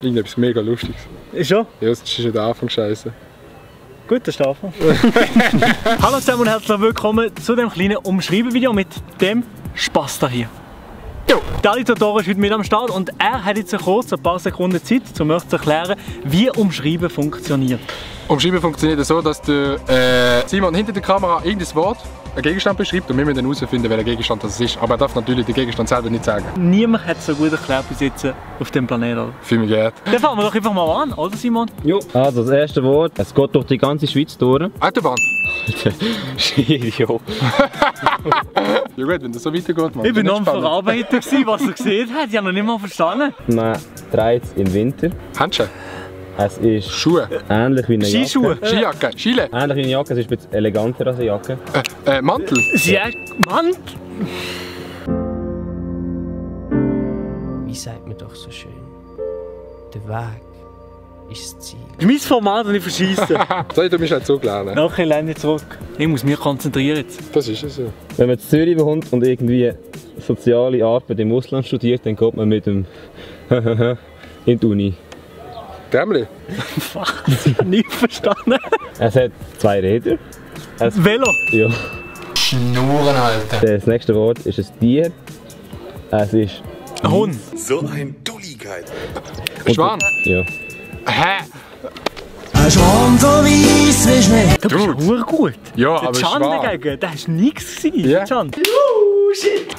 Irgendetwas mega Lustiges. Ist schon? Ja, das ist der Anfang scheiße. Gut, das ist der Anfang. Hallo zusammen und herzlich willkommen zu dem kleinen Umschreiben-Video mit dem Spaß hier. Der Alitator ist heute mit am Start und er hat jetzt kurz ein paar Sekunden Zeit, um euch zu erklären, wie Umschreiben funktioniert. Umschreiben funktioniert so, dass der Simon hinter der Kamera irgendein Wort, einen Gegenstand beschreibt und wir müssen dann herausfinden, welcher Gegenstand das ist. Aber er darf natürlich den Gegenstand selber nicht sagen. Niemand hat es so gut erklärt bis jetzt auf dem Planeten. Fühl mich geehrt. Dann fangen wir doch einfach mal an, oder Simon? Jo. Also das erste Wort, es geht durch die ganze Schweiz durch. Autobahn. Jo. Ja gut, wenn das so weitergeht, Mann. Ich bin noch am Verarbeiter, was er gesehen hat. Ich habe noch nicht mal verstanden. Man trägt es im Winter. Handschuhe. Es ist Schuhe. ähnlich wie eine Jacke. Skischuhe. Skijacke. Skile. Ähnlich wie eine Jacke, es ist ein bisschen eleganter als eine Jacke. Mantel. Ja, Mann! Wie sagt man doch so schön? Der Weg ist das Ziel. Das ist mein Format und ich verschieße. Soll ich mich halt so lernen? Nachher lerne ich zurück. Ich muss mich konzentrieren jetzt. Das ist es so. Wenn man in Zürich wohnt und irgendwie soziale Arbeit im Ausland studiert, dann geht man mit dem in die Uni. Dämli. Was? Nicht verstanden. Es hat zwei Räder. Velo. Ja. Schnurren, Alter. Das nächste Wort ist ein Tier. Es ist... Ein Hund. So ein Dulligkeit. Schwan. Ja. Hä? Ein Schwan so weiss wie Schnee. Du bist Dude. gut. Ja, Der aber Can Schwan. dagegen, das war nichts. Ja. Can.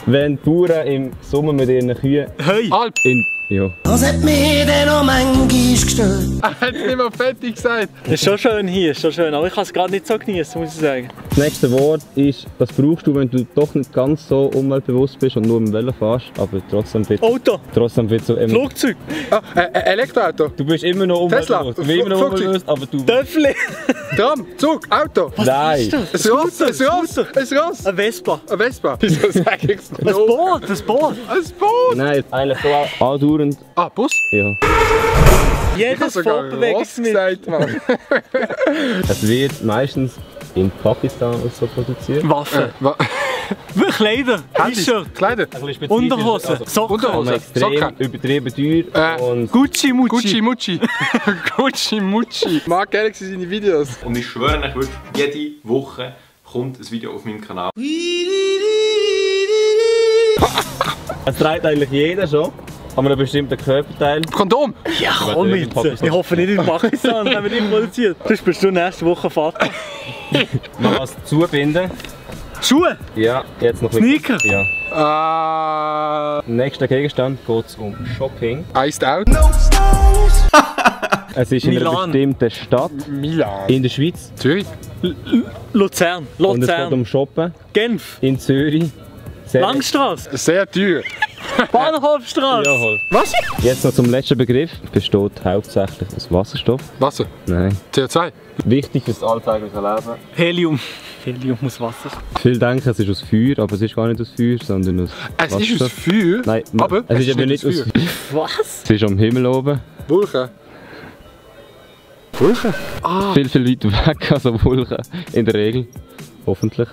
Wenn die Bauern im Sommer mit ihren Kühen Hey. Alp. Ja. Was hat mich denn noch manchmal gestört? Er hat nicht mal fertig gesagt. Das ist schon schön hier, ist schon schön. Aber ich kann es gerade nicht so genießen, muss ich sagen. Das nächste Wort ist, das brauchst du, wenn du doch nicht ganz so umweltbewusst bist und nur im Velo fährst, aber trotzdem bitte. Auto. Trotzdem bitte so immer. Flugzeug. Elektroauto. Du bist immer noch Tesla. umweltbewusst. Du bist immer noch Flugzeug. umweltbewusst, aber du. Töffel. Tram. Zug. Auto. Nein! Ist das? Ein Ross. Ein Ross. Scooter. Ein Ross. Ein Vespa. Ein Vespa. Wieso sag ich's Ein Boot. Ein Boot. Ein Boot. Nein, eigentlich so andauernd. Ah, Bus. Ja. Ich hab Jedes sogar Ross Fortbewegungsmittel. gesagt, Mann. Es wird meistens in Pakistan und so produziert. Waffen. Kleider. T-Shirt. Kleider. Unterhosen. Socken. Unterhosen. Extrem Socken. übertrieben teuer und Gucci Mucci. Gucci Mucci. Gucci Mucci. Mark Galaxy seine Videos. Und ich schwöre euch wirklich, jede Woche kommt ein Video auf meinem Kanal. es trägt eigentlich jeder schon an einem bestimmten Körperteil. Kondom. Ja, komm in jetzt. Pakistan. Ich hoffe nicht in Pakistan, haben wir die produziert. Sonst bist du nächste Woche Vater. Man kann es zubinden. Schuhe. Ja, jetzt noch ein bisschen. Sneaker. Ja. Nächster Gegenstand geht es um Shopping. Iced Out. Es ist in einer Milan. bestimmten Stadt Milan. in der Schweiz. Zürich. Luzern. Und es geht Luzern. um Shoppen Genf. in Zürich. Sehr Langstrasse. Sehr teuer. Bahnhofstrasse. Jawohl. Was? Jetzt noch zum letzten Begriff. Besteht hauptsächlich aus Wasserstoff. Wasser. Nein. CO2. Wichtig für das alltägliche Leben. Helium. Helium muss Wasser. Viele denken, es ist aus Feuer, aber es ist gar nicht aus Feuer, sondern aus Es ist aus Wasserstoff. Feuer. Nein, aber es ist eben nicht aus Feuer. Was? Es ist am Himmel oben. Wolken. Wolken? Viel, viel weiter weg als am Wolken. In der Regel. Hoffentlich.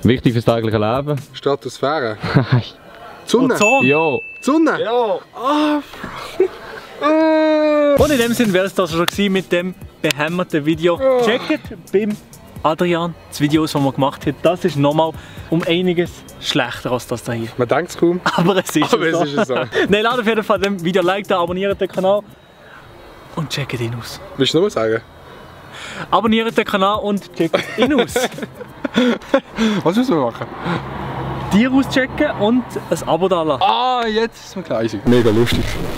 Wichtig fürs tägliche Leben. Stratosphäre. Sonne. Ozon. Ja. Sonne. Ja. Und in dem Sinne wäre es das schon gewesen mit dem behämmerten Video. Checkt beim Adrian das Video, das wir gemacht haben. Das ist nochmal um einiges schlechter als das hier. Man denkt es kaum. Aber es ist Aber so. es ist so. Nein, lasst auf jeden Fall dem Video Like da, abonniert den Kanal und checkt ihn aus. Willst du noch was sagen? Abonniert den Kanal und checkt ihn aus. Was müssen wir machen? Dir auschecken und ein Abo da lassen. Ah, jetzt ist mir klar. Mega lustig.